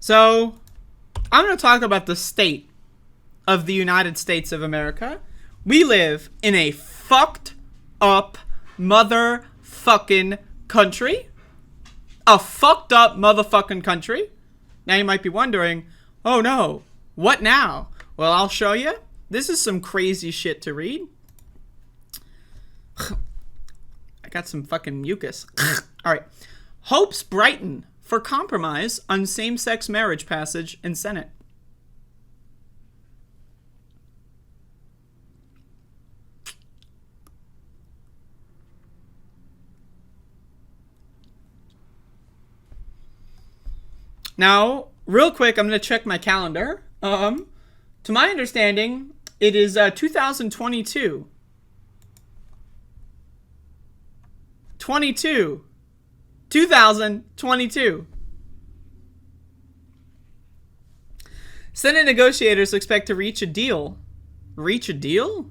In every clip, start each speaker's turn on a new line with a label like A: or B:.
A: So, I'm going to talk about the state of the United States of America. We live in a fucked up motherfucking country. A fucked up motherfucking country. Now you might be wondering, oh no, what now? Well, I'll show you. This is some crazy shit to read. I got some fucking mucus. All right. Hopes brighten for compromise on same-sex marriage passage in Senate. Now, real quick, I'm going to check my calendar. To my understanding, it is 2022. 2022. Senate negotiators expect to reach a deal. Reach a deal?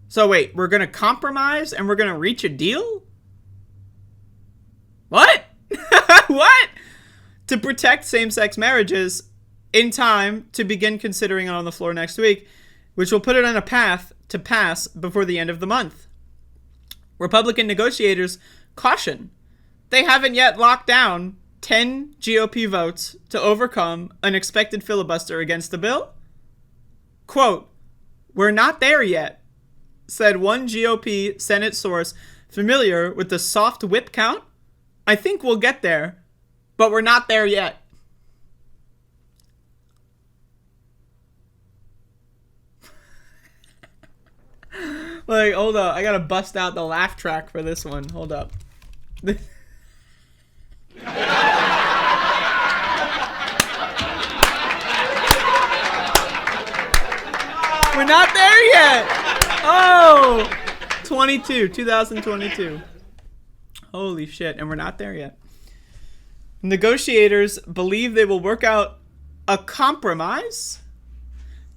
A: So wait, we're going to compromise and we're going to reach a deal? What? What? To protect same-sex marriages in time to begin considering it on the floor next week, which will put it on a path to pass before the end of the month. Republican negotiators caution they haven't yet locked down 10 GOP votes to overcome an expected filibuster against the bill. Quote, "We're not there yet," said one GOP Senate source familiar with the soft whip count. "I think we'll get there, but we're not there yet." Like, hold up. I gotta bust out the laugh track for this one. Hold up. We're not there yet. Oh, 2022. Holy shit. And we're not there yet. Negotiators believe they will work out a compromise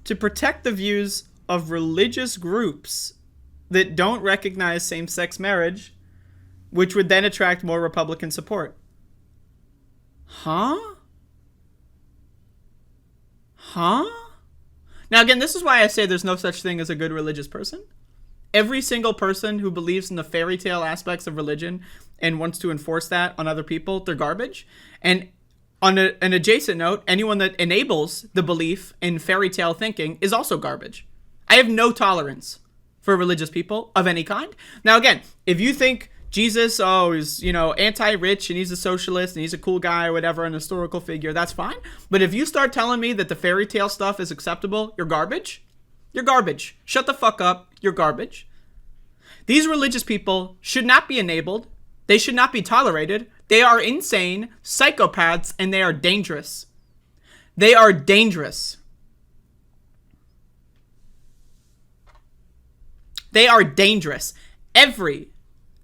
A: to protect the views of religious groups that don't recognize same-sex marriage, which would then attract more Republican support. Huh? Now, again, this is why I say there's no such thing as a good religious person. Every single person who believes in the fairy tale aspects of religion and wants to enforce that on other people, they're garbage. And on an adjacent note, anyone that enables the belief in fairy tale thinking is also garbage. I have no tolerance for religious people of any kind. Now, again, if you think Jesus, is, anti-rich and he's a socialist and he's a cool guy or whatever, an historical figure, that's fine. But if you start telling me that the fairy tale stuff is acceptable, you're garbage. You're garbage. Shut the fuck up. You're garbage. These religious people should not be enabled. They should not be tolerated. They are insane, psychopaths, and they are dangerous. They are dangerous. They are dangerous. Every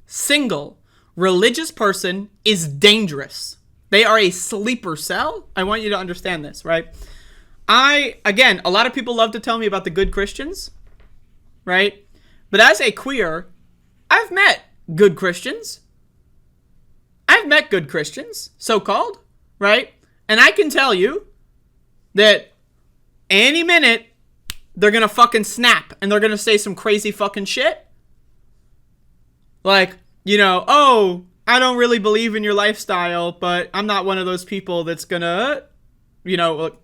A: single religious person is dangerous. They are a sleeper cell. I want you to understand this, right? Again, a lot of people love to tell me about the good Christians, right? But as a queer, I've met good Christians. I've met good Christians, so-called, right? And I can tell you that any minute, they're going to fucking snap and they're going to say some crazy fucking shit. Like, I don't really believe in your lifestyle, but I'm not one of those people that's going to, your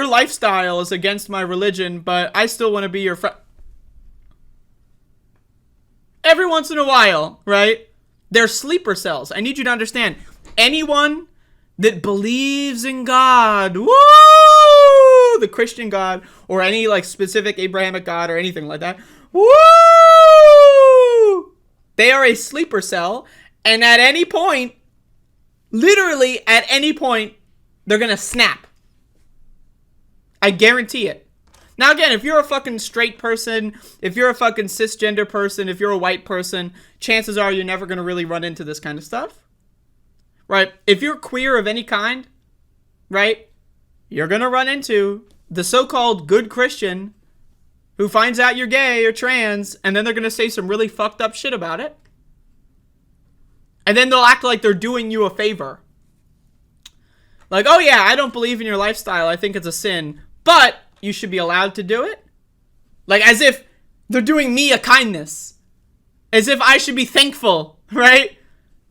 A: lifestyle is against my religion, but I still want to be your friend. Every once in a while, right? They're sleeper cells. I need you to understand. Anyone that believes in God, woo! The Christian God, or any specific Abrahamic God or anything like that, woo! They are a sleeper cell, and at any point, literally at any point, they're gonna snap. I guarantee it. Now again, if you're a fucking straight person, if you're a fucking cisgender person, if you're a white person, chances are you're never gonna really run into this kind of stuff. Right? If you're queer of any kind, right? You're going to run into the so-called good Christian who finds out you're gay or trans, and then they're going to say some really fucked up shit about it. And then they'll act like they're doing you a favor. Like, oh yeah, I don't believe in your lifestyle. I think it's a sin, but you should be allowed to do it. Like, as if they're doing me a kindness. As if I should be thankful, right?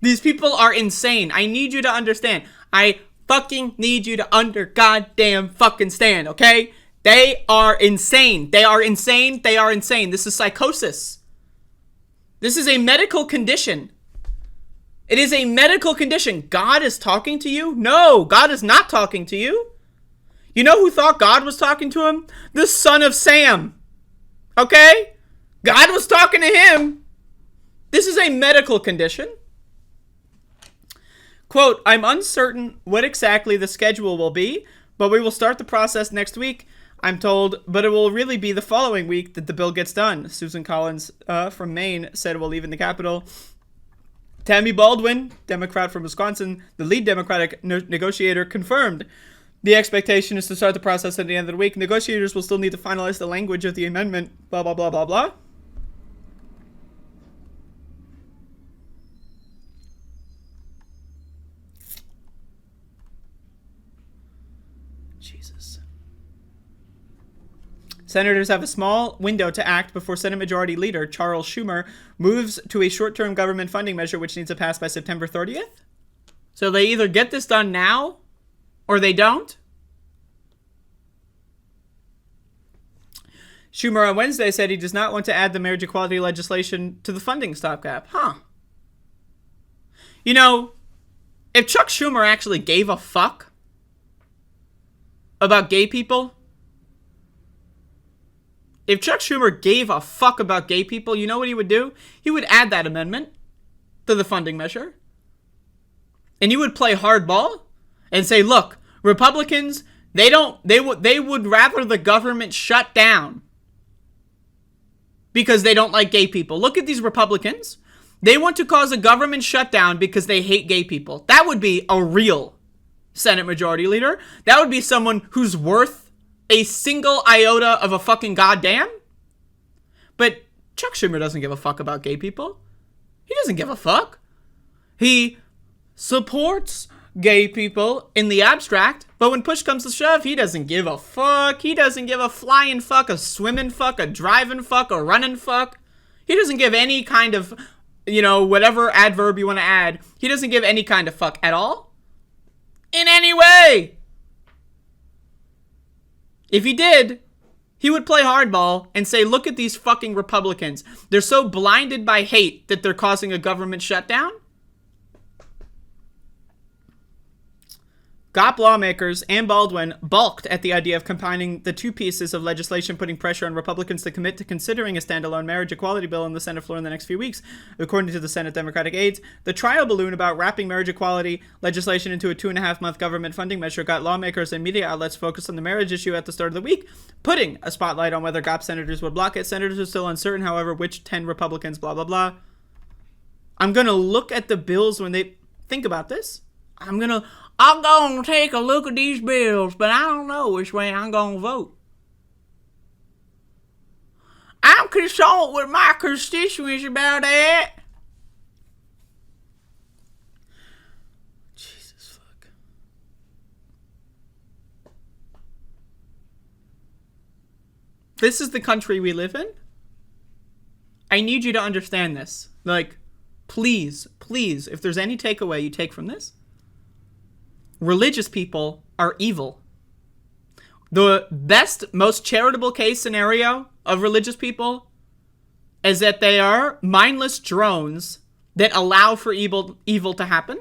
A: These people are insane. I need you to understand. I fucking need you to goddamn fucking stand, okay? They are insane. They are insane. They are insane. This is psychosis. This is a medical condition. It is a medical condition. God is talking to you? No, God is not talking to you. You know who thought God was talking to him? The son of Sam. Okay? God was talking to him. This is a medical condition. Quote, I'm uncertain what exactly the schedule will be, but we will start the process next week, I'm told, but it will really be the following week that the bill gets done. Susan Collins from Maine said we'll leave in the Capitol. Tammy Baldwin, Democrat from Wisconsin, the lead Democratic negotiator, confirmed the expectation is to start the process at the end of the week. Negotiators will still need to finalize the language of the amendment, blah, blah, blah, blah, blah. Jesus. Senators have a small window to act before Senate Majority Leader Charles Schumer moves to a short-term government funding measure which needs to pass by September 30th. So they either get this done now or they don't. Schumer on Wednesday said he does not want to add the marriage equality legislation to the funding stopgap. Huh. You know, if Chuck Schumer actually gave a fuck about gay people, if Chuck Schumer gave a fuck about gay people, you know what he would do? He would add that amendment to the funding measure. And he would play hardball and say, look, Republicans, they would rather the government shut down because they don't like gay people. Look at these Republicans. They want to cause a government shutdown because they hate gay people. That would be a real Senate Majority Leader. That would be someone who's worth a single iota of a fucking goddamn. But Chuck Schumer doesn't give a fuck about gay people. He doesn't give a fuck. He supports gay people in the abstract, but when push comes to shove, he doesn't give a fuck. He doesn't give a flying fuck, a swimming fuck, a driving fuck, a running fuck. He doesn't give any kind of, whatever adverb you want to add. He doesn't give any kind of fuck at all. In any way. If he did, he would play hardball and say, look at these fucking Republicans. They're so blinded by hate that they're causing a government shutdown. GOP lawmakers and Baldwin balked at the idea of combining the two pieces of legislation, putting pressure on Republicans to commit to considering a standalone marriage equality bill on the Senate floor in the next few weeks. According to the Senate Democratic aides, the trial balloon about wrapping marriage equality legislation into a 2.5-month government funding measure got lawmakers and media outlets focused on the marriage issue at the start of the week, putting a spotlight on whether GOP senators would block it. Senators are still uncertain, however, which 10 Republicans, blah, blah, blah. I'm going to look at the bills when they think about this. I'm going to take a look at these bills, but I don't know which way I'm going to vote. I'm concerned with my constituents about that. Jesus fuck. This is the country we live in. I need you to understand this. Like, please, if there's any takeaway you take from this, religious people are evil. The best, most charitable case scenario of religious people is that they are mindless drones that allow for evil to happen.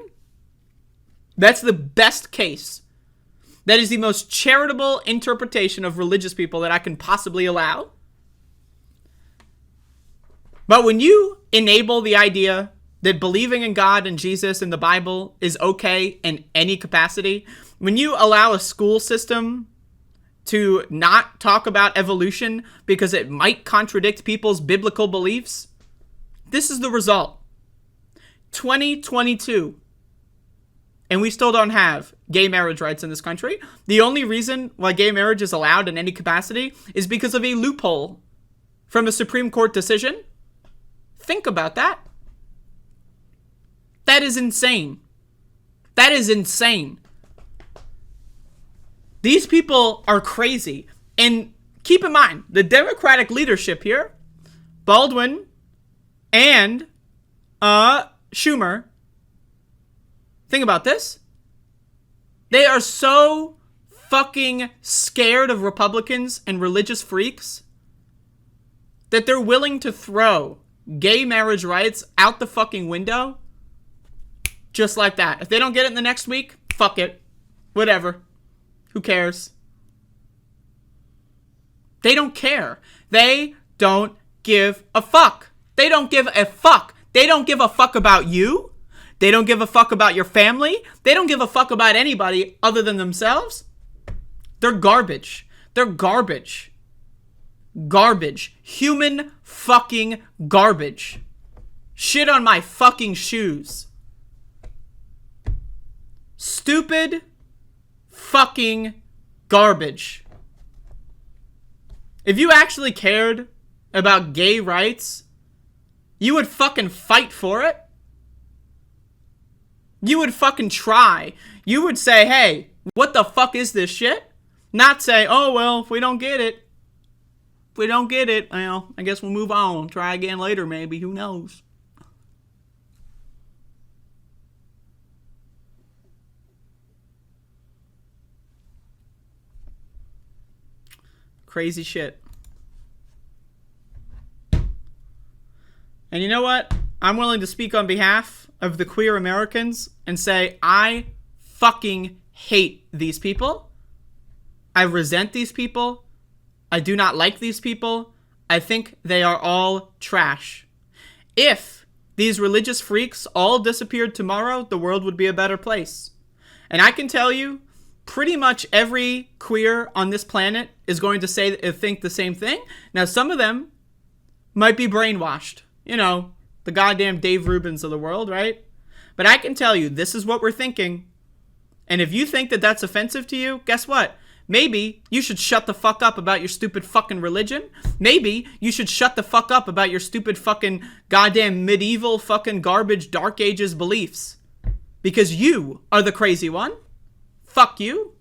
A: That's the best case. That is the most charitable interpretation of religious people that I can possibly allow. But when you enable the idea that believing in God and Jesus and the Bible is okay in any capacity, when you allow a school system to not talk about evolution because it might contradict people's biblical beliefs, this is the result. 2022, and we still don't have gay marriage rights in this country. The only reason why gay marriage is allowed in any capacity is because of a loophole from a Supreme Court decision. Think about that. That is insane. That is insane. These people are crazy. And keep in mind, the Democratic leadership here, Baldwin and Schumer, think about this. They are so fucking scared of Republicans and religious freaks that they're willing to throw gay marriage rights out the fucking window just like that. If they don't get it in the next week, fuck it. Whatever. Who cares? They don't care. They don't give a fuck. They don't give a fuck. They don't give a fuck about you. They don't give a fuck about your family. They don't give a fuck about anybody other than themselves. They're garbage. They're garbage. Garbage. Human fucking garbage. Shit on my fucking shoes. Stupid fucking garbage. If you actually cared about gay rights, you would fucking fight for it. You would fucking try. You would say, hey, what the fuck is this shit? Not say, oh, well, if we don't get it, well, I guess we'll move on. Try again later, maybe. Who knows? Crazy shit. And you know what? I'm willing to speak on behalf of the queer Americans and say I fucking hate these people. I resent these people. I do not like these people. I think they are all trash. If these religious freaks all disappeared tomorrow, the world would be a better place. And I can tell you, pretty much every queer on this planet is going to think the same thing. Now, some of them might be brainwashed. You know, the goddamn Dave Rubins of the world, right? But I can tell you, this is what we're thinking. And if you think that that's offensive to you, guess what? Maybe you should shut the fuck up about your stupid fucking religion. Maybe you should shut the fuck up about your stupid fucking goddamn medieval fucking garbage Dark Ages beliefs. Because you are the crazy one. Fuck you.